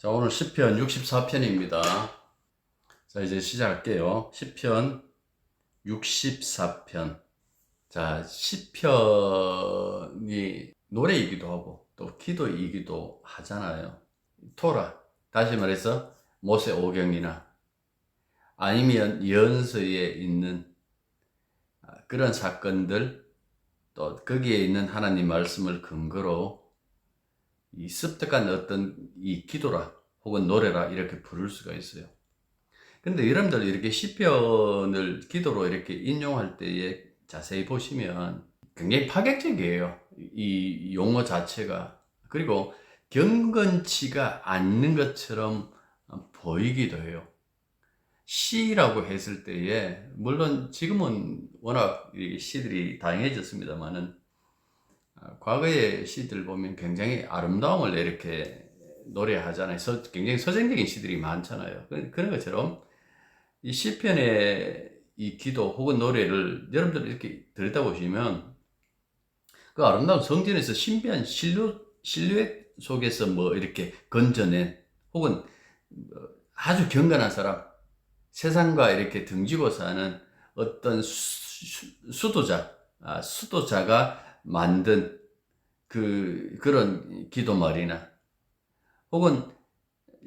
자, 오늘 시편 64편입니다. 자, 이제 시작할게요. 시편 64편. 자, 시편이 노래이기도 하고 또 기도이기도 하잖아요. 토라, 다시 말해서 모세오경이나 아니면 연서에 있는 그런 사건들, 또 거기에 있는 하나님 말씀을 근거로 이 습득한 어떤 이 기도라 혹은 노래라 이렇게 부를 수가 있어요. 근데 여러분들 이렇게 시편을 기도로 이렇게 인용할 때에 자세히 보시면 굉장히 파격적이에요. 이 용어 자체가. 그리고 경건치가 않는 것처럼 보이기도 해요. 시라고 했을 때에, 물론 지금은 워낙 시들이 다양해졌습니다만은 과거의 시들 보면 굉장히 아름다움을 이렇게 노래하잖아요. 굉장히 서정적인 시들이 많잖아요. 그런 것처럼 이 시편의 이 기도 혹은 노래를 여러분들 이렇게 들여다보시면 그 아름다운 성전에서 신비한 실루엣 속에서 뭐 이렇게 건져낸 혹은 아주 경건한 사람, 세상과 이렇게 등지고 사는 어떤 수도자가 만든 그런 기도말이나 혹은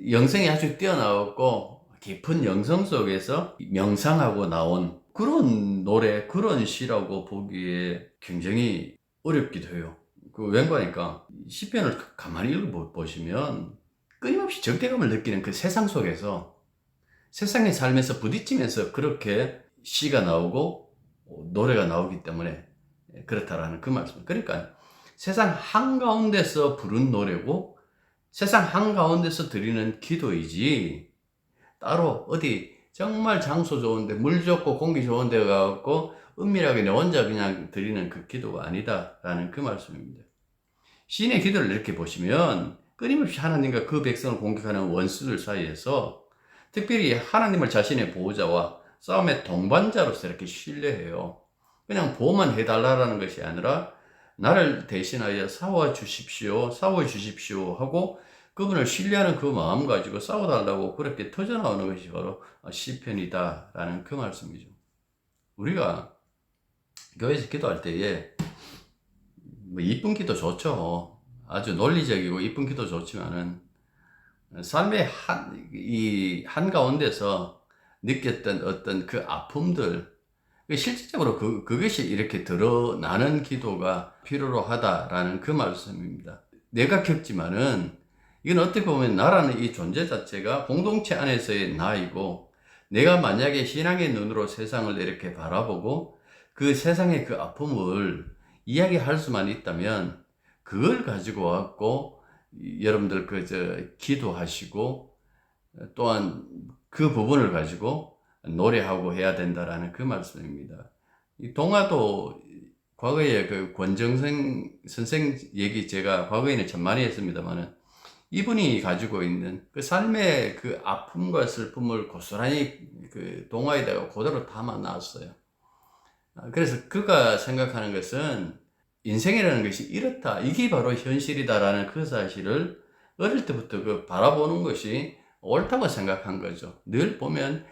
영성이 아주 뛰어나고 깊은 영성 속에서 명상하고 나온 그런 노래, 그런 시라고 보기에 굉장히 어렵기도 해요. 왠가니까 시편을 가만히 읽어보시면 끊임없이 적대감을 느끼는 그 세상 속에서, 세상의 삶에서 부딪히면서 그렇게 시가 나오고 노래가 나오기 때문에 그렇다라는 그 말씀. 그러니까 세상 한가운데서 부른 노래고 세상 한가운데서 드리는 기도이지, 따로 어디 정말 장소 좋은데 물 좋고 공기 좋은 데 가갖고 은밀하게 내 혼자 그냥 드리는 그 기도가 아니다라는 그 말씀입니다. 시인의 기도를 이렇게 보시면 끊임없이 하나님과 그 백성을 공격하는 원수들 사이에서 특별히 하나님을 자신의 보호자와 싸움의 동반자로서 이렇게 신뢰해요. 그냥 보호만 해달라는 것이 아니라 나를 대신하여 싸워 주십시오 하고 그분을 신뢰하는 그 마음 가지고 싸워달라고 그렇게 터져나오는 것이 바로 시편이다라는 그 말씀이죠. 우리가 교회에서 기도할 때에 뭐 이쁜 기도 좋죠. 아주 논리적이고 이쁜 기도 좋지만은 삶의 한가운데서 느꼈던 어떤 그 아픔들, 실질적으로 그것이 이렇게 드러나는 기도가 필요로 하다라는 그 말씀입니다. 내가 겪지만은 이건 어떻게 보면 나라는 이 존재 자체가 공동체 안에서의 나이고, 내가 만약에 신앙의 눈으로 세상을 이렇게 바라보고 그 세상의 그 아픔을 이야기할 수만 있다면 그걸 가지고 왔고 여러분들 기도하시고 또한 그 부분을 가지고 노래하고 해야 된다라는 그 말씀입니다. 이 동화도 과거에 그 권정생 선생 얘기 제가 과거에는 참 많이 했습니다만은 이분이 가지고 있는 그 삶의 그 아픔과 슬픔을 고스란히 그 동화에다가 그대로 담아 놨어요. 그래서 그가 생각하는 것은 인생이라는 것이 이렇다, 이게 바로 현실이다라는 그 사실을 어릴 때부터 그 바라보는 것이 옳다고 생각한 거죠. 늘 보면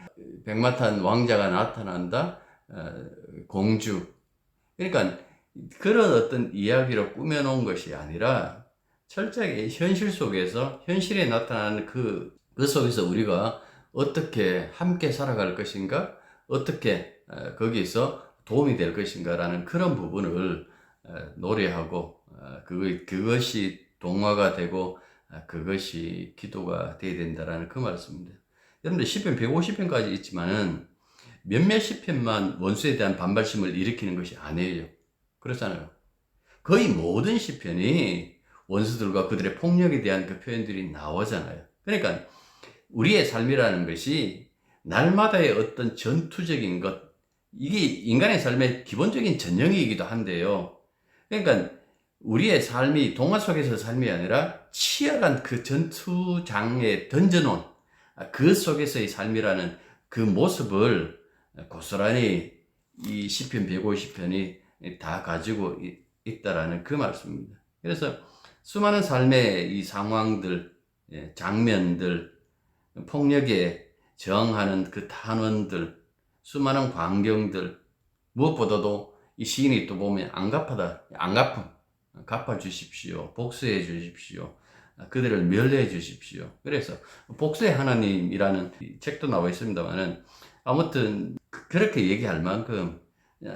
백마탄 왕자가 나타난다, 공주. 그러니까 그런 어떤 이야기로 꾸며놓은 것이 아니라 철저하게 현실 속에서, 현실에 나타나는 그 속에서 우리가 어떻게 함께 살아갈 것인가, 어떻게 거기서 도움이 될 것인가라는 그런 부분을 노래하고 그것이 동화가 되고 그것이 기도가 되어야 된다라는 그 말씀입니다. 여러분들 시편 150편까지 있지만은 몇몇 시편만 원수에 대한 반발심을 일으키는 것이 아니에요. 그렇잖아요. 거의 모든 시편이 원수들과 그들의 폭력에 대한 그 표현들이 나오잖아요. 그러니까 우리의 삶이라는 것이 날마다의 어떤 전투적인 것, 이게 인간의 삶의 기본적인 전형이기도 한데요. 그러니까 우리의 삶이 동화 속에서 삶이 아니라 치열한 그 전투장에 던져놓은 그 속에서의 삶이라는 그 모습을 고스란히 이 시편 150편이 다 가지고 있다라는 그 말씀입니다. 그래서 수많은 삶의 이 상황들, 장면들, 폭력에 저항하는 그 탄원들, 수많은 광경들, 무엇보다도 이 시인이 또 보면 안갚음, 갚아주십시오. 복수해 주십시오. 그들을 멸해 주십시오. 그래서 복수의 하나님이라는 책도 나와 있습니다만은 아무튼 그렇게 얘기할 만큼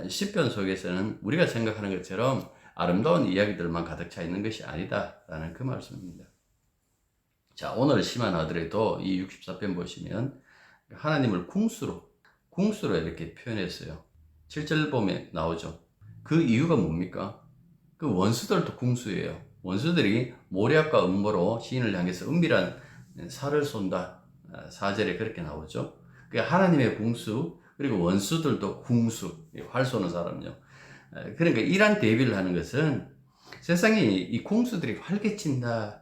시편 속에서는 우리가 생각하는 것처럼 아름다운 이야기들만 가득 차 있는 것이 아니다라는 그 말씀입니다. 자, 오늘 시만 하더라도 이 64편 보시면 하나님을 궁수로 이렇게 표현했어요. 7절 보면 나오죠. 그 이유가 뭡니까? 그 원수들도 궁수예요. 원수들이 모략과 음모로 시인을 향해서 은밀한 살을 쏜다. 4절에 그렇게 나오죠. 그 하나님의 궁수, 그리고 원수들도 궁수, 활 쏘는 사람요. 그러니까 이란 대비를 하는 것은 세상이 이 궁수들이 활개친다고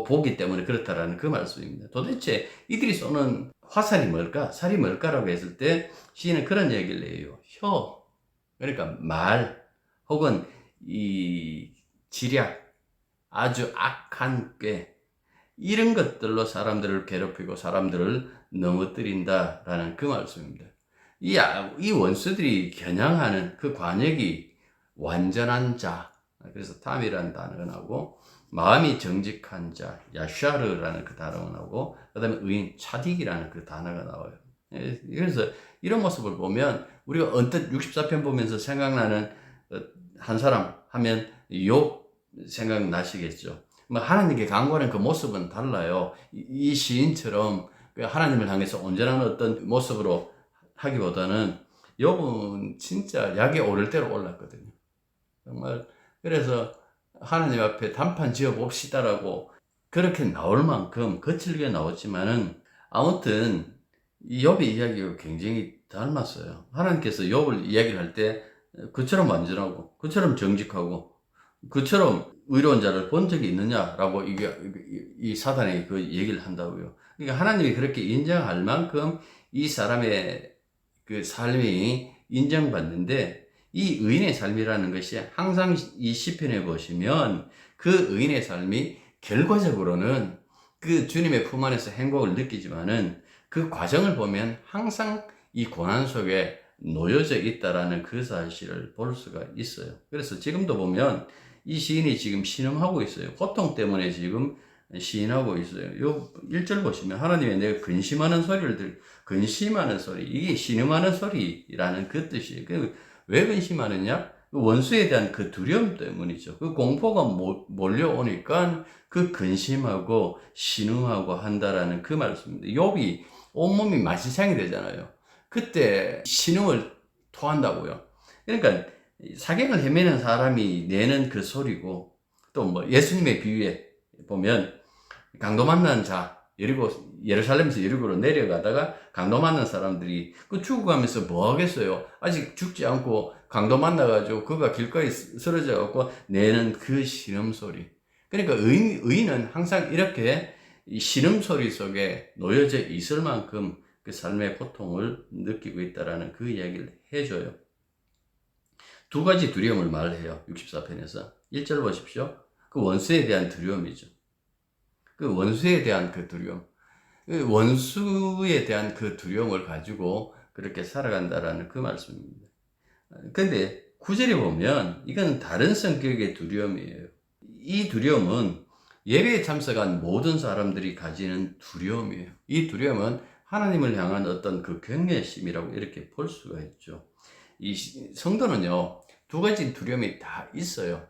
보기 때문에 그렇다라는 그 말씀입니다. 도대체 이들이 쏘는 화살이 뭘까? 살이 뭘까라고 했을 때 시인은 그런 얘기를 해요. 혀, 그러니까 말, 혹은 이 지략, 아주 악한 꾀, 이런 것들로 사람들을 괴롭히고 사람들을 넘어뜨린다라는 그 말씀입니다. 이 원수들이 겨냥하는 그 관역이 완전한 자, 그래서 탐이라는 단어가 나오고, 마음이 정직한 자, 야샤르라는 그 단어가 나오고, 그 다음에 의인, 차딕이라는 그 단어가 나와요. 그래서 이런 모습을 보면 우리가 언뜻 64편 보면서 생각나는 한 사람 하면 욥 생각나시겠죠. 하나님께 간구하는 그 모습은 달라요. 이 시인처럼 하나님을 향해서 온전한 어떤 모습으로 하기보다는 욥은 진짜 약이 오를 대로 올랐거든요. 정말 그래서 하나님 앞에 단판 지어 봅시다라고 그렇게 나올 만큼 거칠게 나왔지만은 아무튼 이 욥의 이야기가 굉장히 닮았어요. 하나님께서 욥을 이야기를 할 때 그처럼 완전하고 그처럼 정직하고 그처럼 의로운 자를 본 적이 있느냐라고 이 사단이 그 얘기를 한다고요. 그러니까 하나님이 그렇게 인정할 만큼 이 사람의 그 삶이 인정받는데 이 의인의 삶이라는 것이 항상 이 시편에 보시면 그 의인의 삶이 결과적으로는 그 주님의 품 안에서 행복을 느끼지만은 그 과정을 보면 항상 이 고난 속에 놓여져 있다라는 그 사실을 볼 수가 있어요. 그래서 지금도 보면 이 시인이 지금 신음하고 있어요. 고통 때문에 지금 시인하고 있어요. 요 1절 보시면 하나님의 내가 근심하는 소리, 이게 신음하는 소리라는 그 뜻이에요. 왜 근심하느냐? 그 원수에 대한 그 두려움 때문이죠. 그 공포가 몰려오니까 그 근심하고 신음하고 한다라는 그 말씀입니다. 욥이 온몸이 마시창이 되잖아요. 그때 신음을 토한다고요. 그러니까 사경을 헤매는 사람이 내는 그 소리고, 또 뭐 예수님의 비유에 보면 강도 만난 자, 예루살렘에서 여리고로 내려가다가 강도 만난 사람들이 그 죽어가면서 뭐 하겠어요? 아직 죽지 않고 강도 만나가지고 그가 길가에 쓰러져갖고 내는 그 신음소리. 그러니까 의인은 항상 이렇게 이 신음소리 속에 놓여져 있을 만큼 그 삶의 고통을 느끼고 있다라는 그 이야기를 해줘요. 두 가지 두려움을 말해요. 64편에서. 1절 보십시오. 그 원수에 대한 두려움이죠. 그 원수에 대한 그 두려움. 그 원수에 대한 그 두려움을 가지고 그렇게 살아간다라는 그 말씀입니다. 근데 9절에 보면 이건 다른 성격의 두려움이에요. 이 두려움은 예배에 참석한 모든 사람들이 가지는 두려움이에요. 이 두려움은 하나님을 향한 어떤 그 경외심이라고 이렇게 볼 수가 있죠. 이 성도는요, 두 가지 두려움이 다 있어요.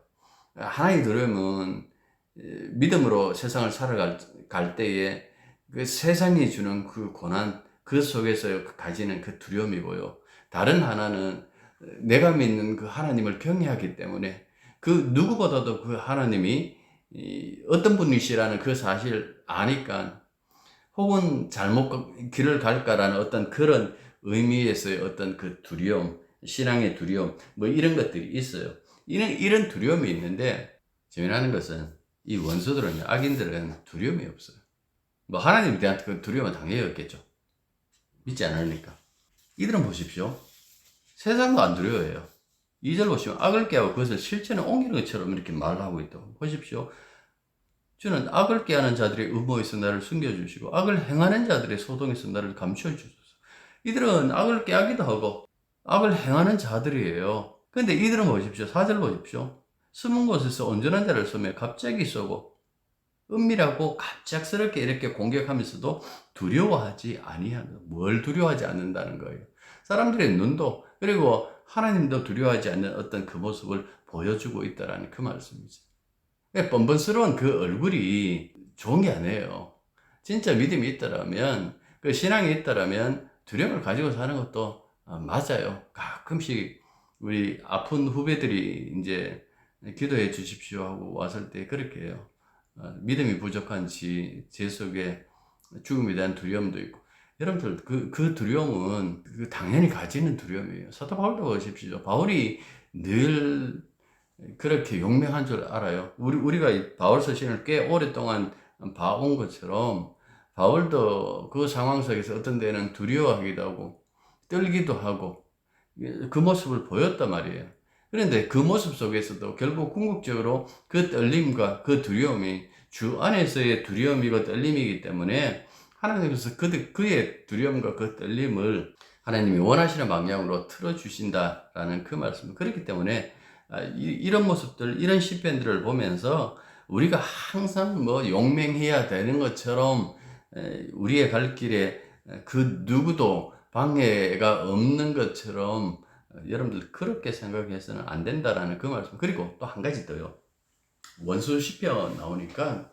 하나의 두려움은 믿음으로 세상을 살아갈 때에 그 세상이 주는 그 고난, 그 속에서 가지는 그 두려움이고요. 다른 하나는 내가 믿는 그 하나님을 경외하기 때문에 그 누구보다도 그 하나님이 어떤 분이시라는 그 사실을 아니까, 혹은 잘못 길을 갈까라는 어떤 그런 의미에서의 어떤 그 두려움, 신앙의 두려움, 뭐 이런 것들이 있어요. 이런 두려움이 있는데, 재미나는 것은 이 원수들은, 악인들은 두려움이 없어요. 뭐 하나님에 대한 그 두려움은 당연히 없겠죠. 믿지 않으니까. 이들은 보십시오. 세상도 안 두려워해요. 2절 보시면 악을 깨하고 그것을 실천에 옮기는 것처럼 이렇게 말을 하고 있다고. 보십시오. 주는 악을 꾀하는 자들의 음모에서 나를 숨겨주시고 악을 행하는 자들의 소동에서 나를 감춰주소서. 이들은 악을 꾀하기도 하고 악을 행하는 자들이에요. 근데 이들은 보십시오. 4절 보십시오. 숨은 곳에서 온전한 자를 쏘며 갑자기 쏘고 은밀하고 갑작스럽게 이렇게 공격하면서도 두려워하지 아니하는, 뭘 두려워하지 않는다는 거예요. 사람들의 눈도 그리고 하나님도 두려워하지 않는 어떤 그 모습을 보여주고 있다라는 그 말씀이죠. 뻔뻔스러운 그 얼굴이 좋은 게 아니에요. 진짜 믿음이 있다라면, 그 신앙이 있다라면 두려움을 가지고 사는 것도 맞아요. 가끔씩 우리 아픈 후배들이 이제 기도해 주십시오 하고 왔을 때 그렇게 해요. 믿음이 부족한 제 속에 죽음에 대한 두려움도 있고. 여러분들, 그 두려움은 당연히 가지는 두려움이에요. 사도 바울도 보십시오. 바울이 늘 그렇게 용맹한 줄 알아요. 우리가 바울 서신을 꽤 오랫동안 봐온 것처럼 바울도 그 상황 속에서 어떤 데는 두려워하기도 하고 떨기도 하고 그 모습을 보였단 말이에요. 그런데 그 모습 속에서도 결국 궁극적으로 그 떨림과 그 두려움이 주 안에서의 두려움이고 떨림이기 때문에 하나님께서 그의 두려움과 그 떨림을 하나님이 원하시는 방향으로 틀어주신다라는 그 말씀. 그렇기 때문에 이런 모습들, 이런 시편들을 보면서 우리가 항상 뭐 용맹해야 되는 것처럼 우리의 갈 길에 그 누구도 방해가 없는 것처럼 여러분들 그렇게 생각해서는 안 된다라는 그 말씀. 그리고 또 한 가지 더요. 원수 시편 나오니까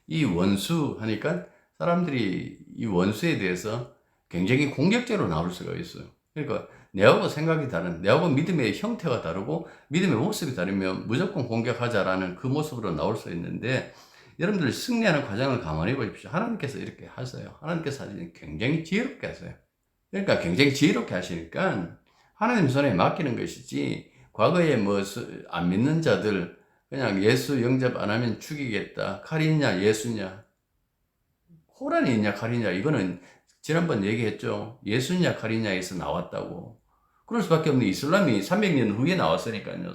이 원수 하니까 사람들이 이 원수에 대해서 굉장히 공격적으로 나올 수가 있어요. 그러니까 내하고 생각이 다른, 내하고 믿음의 형태가 다르고 믿음의 모습이 다르면 무조건 공격하자라는 그 모습으로 나올 수 있는데 여러분들 승리하는 과정을 가만히 보십시오. 하나님께서 이렇게 하세요. 하나님께서 굉장히 지혜롭게 하세요. 그러니까 굉장히 지혜롭게 하시니까 하나님 손에 맡기는 것이지 과거에 뭐 안 믿는 자들 그냥 예수 영접 안 하면 죽이겠다. 칼이 있냐 예수냐 호란이 있냐 칼이냐 이거는 지난번 얘기했죠. 예수냐 칼이냐에서 나왔다고. 그럴 수밖에 없는 이슬람이 300년 후에 나왔으니까요.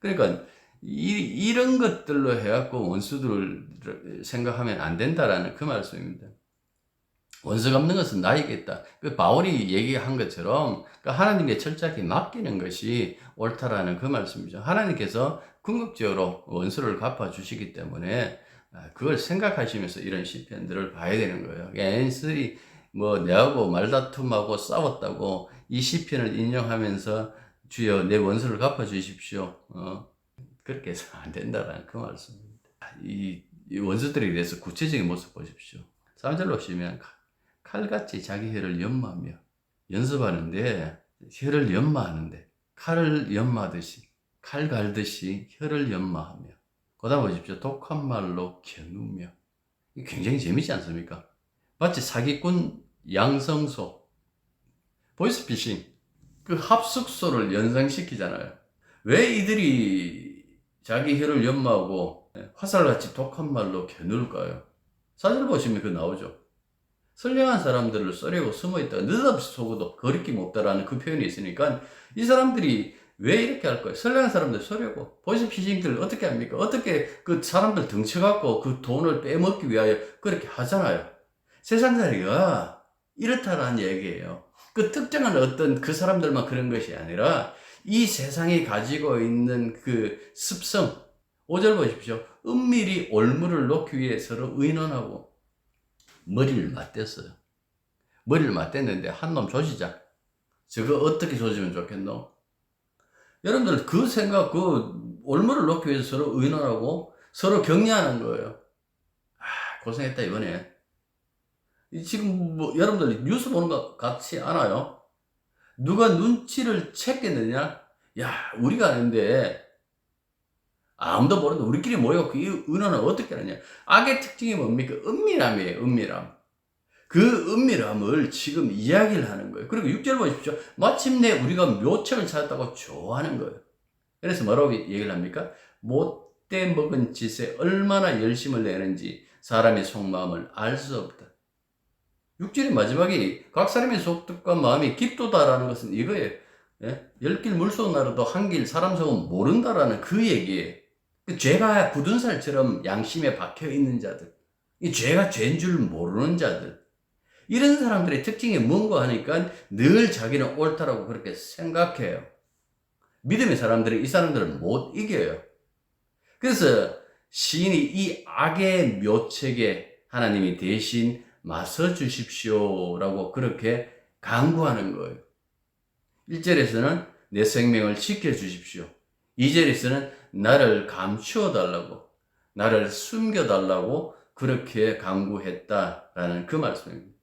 그러니까 이런 것들로 해갖고 원수들을 생각하면 안 된다라는 그 말씀입니다. 원수 갚는 것은 나이겠다. 그 바울이 얘기한 것처럼 하나님께 철저하게 맡기는 것이 옳다라는 그 말씀이죠. 하나님께서 궁극적으로 원수를 갚아주시기 때문에 그걸 생각하시면서 이런 시편들을 봐야 되는 거예요. 괜히 뭐 내하고 말다툼하고 싸웠다고 이 시편을 인용하면서 주여 내 원수를 갚아주십시오. 그렇게 해서 안 된다라는 그 말씀입니다. 이 원수들에 대해서 구체적인 모습 보십시오. 3절로 보시면 칼같이 자기 혀를 연마하며 연습하는데 혀를 연마하는데 칼을 연마하듯이 칼 갈듯이 혀를 연마하며 그 다음 보십시오. 독한 말로 겨누며 굉장히 재밌지 않습니까? 마치 사기꾼 양성소 보이스피싱 그 합숙소를 연상시키잖아요. 왜 이들이 자기 혀를 연마하고 화살같이 독한 말로 겨눌까요? 사실 보시면 그 나오죠. 선량한 사람들을 쏘려고 숨어있다가 느닷없이 속어도 거리낌 없다라는 그 표현이 있으니까 이 사람들이 왜 이렇게 할 거예요? 선량한 사람들 쏘려고. 보이스피싱들 어떻게 합니까? 어떻게 그 사람들 덩쳐갖고 그 돈을 빼먹기 위하여 그렇게 하잖아요. 세상살이가 이렇다라는 얘기예요. 그 특정한 어떤 그 사람들만 그런 것이 아니라 이 세상이 가지고 있는 그 습성. 5절 보십시오. 은밀히 올무를 놓기 위해 서로 의논하고 머리를 맞댔어요. 머리를 맞댔는데 한 놈 조지자. 저거 어떻게 조지면 좋겠노? 여러분들 그 생각, 그 올무를 놓기 위해서 서로 의논하고 서로 격려하는 거예요. 고생했다 이번에. 지금 뭐 여러분들 뉴스 보는 것 같지 않아요? 누가 눈치를 챘겠느냐? 야, 우리가 아닌데 아무도 모르는데 우리끼리 모여갖고 이 의논을 어떻게 하느냐? 악의 특징이 뭡니까? 은밀함이에요, 은밀함. 그 은밀함을 지금 이야기를 하는 거예요. 그리고 6절 보십시오. 마침내 우리가 묘책을 찾았다고 좋아하는 거예요. 그래서 뭐라고 얘기를 합니까? 못돼 먹은 짓에 얼마나 열심을 내는지 사람의 속마음을 알 수 없다. 6절의 마지막에 각 사람의 속뜻과 마음이 깊도다라는 것은 이거예요. 예? 열길 물속 나라도 한 길 사람 속은 모른다라는 그 얘기예요. 그 죄가 굳은 살처럼 양심에 박혀 있는 자들, 이 죄가 죄인 줄 모르는 자들, 이런 사람들의 특징이 뭔가 하니까 늘 자기는 옳다라고 그렇게 생각해요. 믿음의 사람들은 이 사람들을 못 이겨요. 그래서 시인이 이 악의 묘책에 하나님이 대신 맞서 주십시오라고 그렇게 간구하는 거예요. 1절에서는 내 생명을 지켜주십시오. 2절에서는 나를 감추어 달라고, 나를 숨겨 달라고 그렇게 간구했다라는 그 말씀입니다.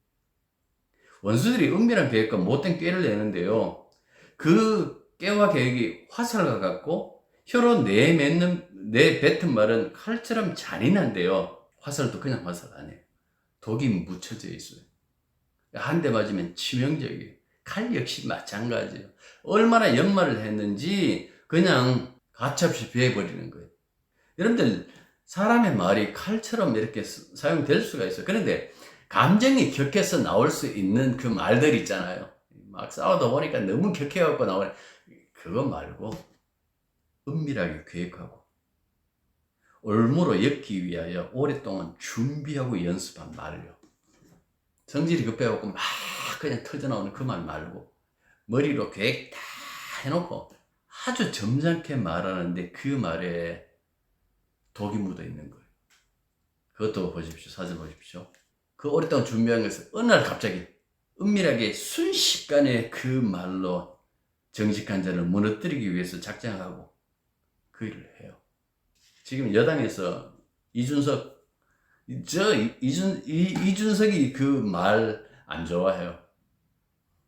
원수들이 은밀한 계획과 못된 꾀를 내는데요. 그 꾀와 계획이 화살과 같고 혀로 내뱉은 말은 칼처럼 잔인한데요. 화살도 그냥 화살 아니에요. 독이 묻혀져 있어요. 한 대 맞으면 치명적이에요. 칼 역시 마찬가지예요. 얼마나 연말을 했는지 그냥 가차없이 베어버리는 거예요. 여러분들, 사람의 말이 칼처럼 이렇게 사용될 수가 있어요. 그런데 감정이 격해서 나올 수 있는 그 말들 있잖아요. 막 싸우다 보니까 너무 격해갖고 나오는 그거 말고 은밀하게 계획하고 올무로 엮기 위하여 오랫동안 준비하고 연습한 말이요. 성질이 급해갖고 막 그냥 터져나오는 그 말 말고 머리로 계획 다 해놓고 아주 점잖게 말하는데 그 말에 독이 묻어 있는 거예요. 그것도 보십시오. 사진 보십시오. 그 오랫동안 준비한 것을 어느 날 갑자기 은밀하게 순식간에 그 말로 정직한 자를 무너뜨리기 위해서 작정하고 그 일을 해요. 지금 여당에서 이준석이 그 말 안 좋아해요.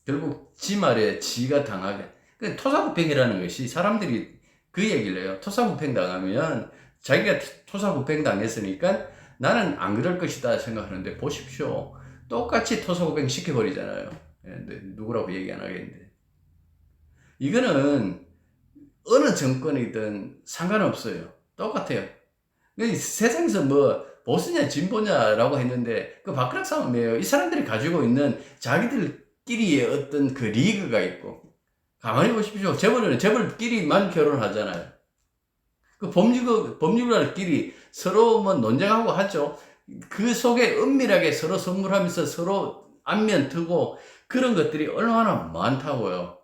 결국 지 말에 지가 당하게. 토사구팽이라는 것이 사람들이 그 얘기를 해요. 토사구팽 당하면 자기가 토사구팽 당했으니까 나는 안 그럴 것이다 생각하는데 보십시오. 똑같이 토사구팽 시켜버리잖아요. 누구라고 얘기 안 하겠는데. 이거는 어느 정권이든 상관없어요. 똑같아요. 세상에서 뭐 보수냐 진보냐라고 했는데 그 밥그릇 싸움이에요. 이 사람들이 가지고 있는 자기들끼리의 어떤 그 리그가 있고, 가만히 보십시오. 재벌끼리만 결혼하잖아요. 그 법률가들끼리 서로 뭐 논쟁하고 하죠. 그 속에 은밀하게 서로 선물하면서 서로 안면 트고 그런 것들이 얼마나 많다고요.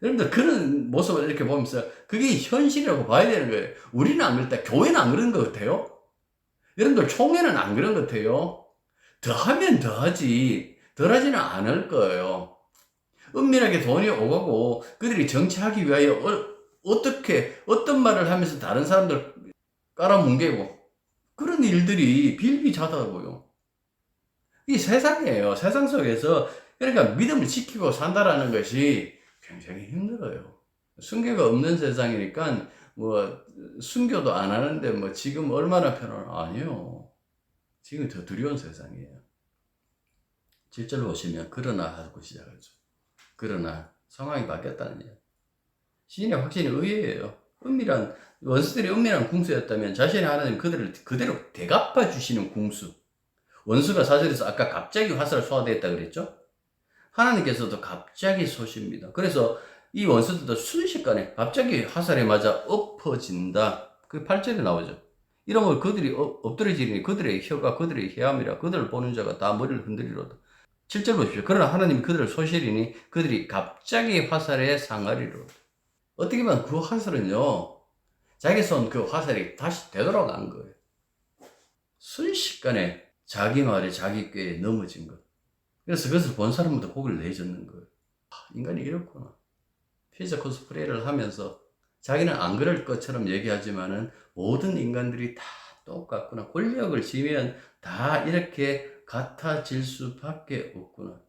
여러분들 그런 모습을 이렇게 보면서 그게 현실이라고 봐야 되는 거예요. 우리는 안 그랬다. 교회는 안 그런 것 같아요. 여러분들 총회는 안 그런 것 같아요. 더하면 더하지 덜하지는 않을 거예요. 은밀하게 돈이 오가고 그들이 정치하기 위하여 어떤 말을 하면서 다른 사람들 깔아뭉개고 그런 일들이 빌비자다고요. 이 세상이에요. 세상 속에서 그러니까 믿음을 지키고 산다라는 것이 굉장히 힘들어요. 순교가 없는 세상이니까 뭐 순교도 안 하는데 뭐 지금 얼마나 편안해? 아니요. 지금 더 두려운 세상이에요. 7절로 오시면 그러나 하고 시작하죠. 그러나 상황이 바뀌었다는 얘기예요. 시인의 확신이 의외예요. 원수들이 은밀한 궁수였다면 자신의 하나님 그들을 그대로 대갚아 주시는 궁수. 원수가 사절에서 아까 갑자기 화살을 쏘아대었다 그랬죠? 하나님께서도 갑자기 쏘십니다. 그래서 이 원수들도 순식간에 갑자기 화살에 맞아 엎어진다. 그 8절에 나오죠. 이런 걸 그들이 엎드려지니 그들의 혀가 그들의 해함이라 그들을 보는 자가 다 머리를 흔들리로다. 7절 보십시오. 그러나 하나님이 그들을 쏘시리니 그들이 갑자기 화살에 상하리로다. 어떻게 보면 그 화살은요, 자기 쏜 그 화살이 다시 되돌아간 거예요. 순식간에 자기 말에 자기 꾀에 넘어진 것. 그래서 그것을 본 사람부터 고개를 내젓는 거예요. 인간이 이렇구나. 피자 코스프레를 하면서 자기는 안 그럴 것처럼 얘기하지만은 모든 인간들이 다 똑같구나. 권력을 쥐면 다 이렇게 같아질 수밖에 없구나.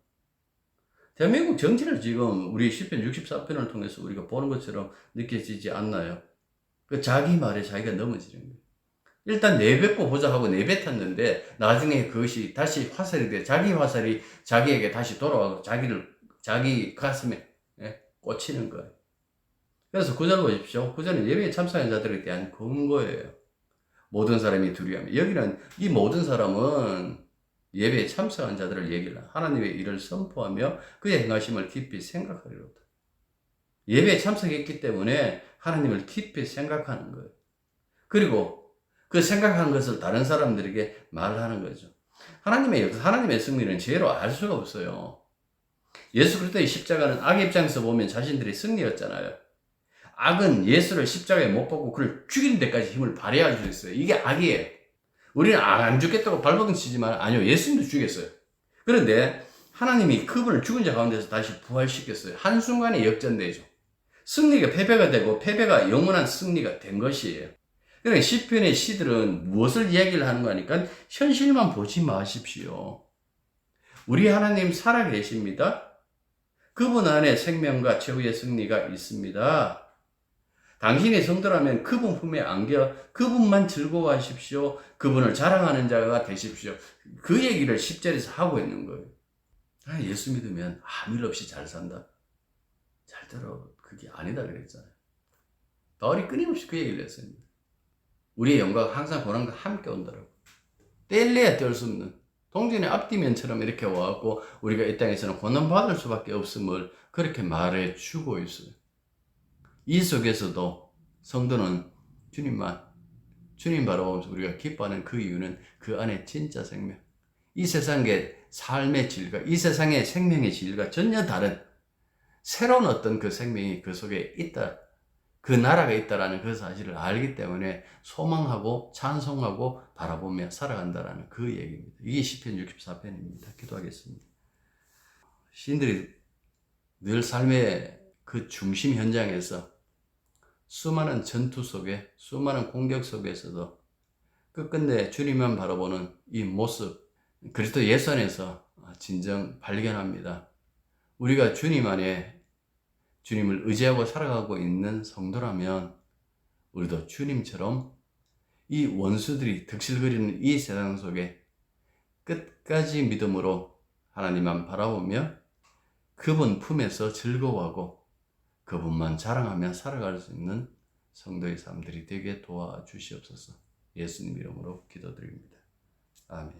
대한민국 정치를 지금 우리 10편 64편을 통해서 우리가 보는 것처럼 느껴지지 않나요? 그 자기 말에 자기가 넘어지는 거예요. 일단 내뱉고 보자 하고 내뱉었는데 나중에 그것이 다시 화살이 돼 자기 화살이 자기에게 다시 돌아와서 자기 가슴에 꽂히는 거예요. 그래서 9절 보십시오. 9절은 예배에 참석한 자들에 대한 권고예요. 모든 사람이 두려워하며 여기는 이 모든 사람은 예배에 참석한 자들을 얘기를 하나님의 일을 선포하며 그의 행하심을 깊이 생각하리로다. 예배에 참석했기 때문에 하나님을 깊이 생각하는 거예요. 그리고 그 생각한 것을 다른 사람들에게 말하는 거죠. 하나님의 승리는 죄로 알 수가 없어요. 예수 그리스도의 십자가는 악의 입장에서 보면 자신들의 승리였잖아요. 악은 예수를 십자가에 못 박고 그를 죽이는 데까지 힘을 발휘할 수 있어요. 이게 악이에요. 우리는 안 죽겠다고 발버둥 치지만 아니요, 예수님도 죽였어요. 그런데 하나님이 그분을 죽은 자 가운데서 다시 부활시켰어요. 한순간에 역전되죠. 승리가 패배가 되고 패배가 영원한 승리가 된 것이에요. 그러니까 시편의 시들은 무엇을 이야기를 하는 거니까 현실만 보지 마십시오. 우리 하나님 살아계십니다. 그분 안에 생명과 최후의 승리가 있습니다. 당신이 성도라면 그분 품에 안겨 그분만 즐거워하십시오. 그분을 자랑하는 자가 되십시오. 그 얘기를 10절에서 하고 있는 거예요. 예수 믿으면 아무 일 없이 잘 산다. 잘 들어. 그게 아니다 그랬잖아요. 바울이 끊임없이 그 얘기를 했습니다. 우리의 영광 항상 고난과 함께 온다라고. 뗄래야 뗄 수 없는 동전의 앞뒤면처럼 이렇게 와갖고 우리가 이 땅에서는 고난받을 수밖에 없음을 그렇게 말해 주고 있어요. 이 속에서도 성도는 주님 바라보면서 우리가 기뻐하는 그 이유는 그 안에 진짜 생명, 이 세상의 삶의 질과 이 세상의 생명의 질과 전혀 다른 새로운 어떤 그 생명이 그 속에 있다, 그 나라가 있다라는 그 사실을 알기 때문에 소망하고 찬송하고 바라보며 살아간다라는 그 얘기입니다. 이게 시편 64편입니다. 기도하겠습니다. 시인들이 늘 삶의 그 중심 현장에서 수많은 전투 속에, 수많은 공격 속에서도 끝끝내 주님만 바라보는 이 모습, 그리스도 예수 안에서 진정 발견합니다. 우리가 주님 안에 주님을 의지하고 살아가고 있는 성도라면 우리도 주님처럼 이 원수들이 득실거리는 이 세상 속에 끝까지 믿음으로 하나님만 바라보며 그분 품에서 즐거워하고 그분만 자랑하며 살아갈 수 있는 성도의 삶들이 되게 도와주시옵소서. 예수님 이름으로 기도드립니다. 아멘.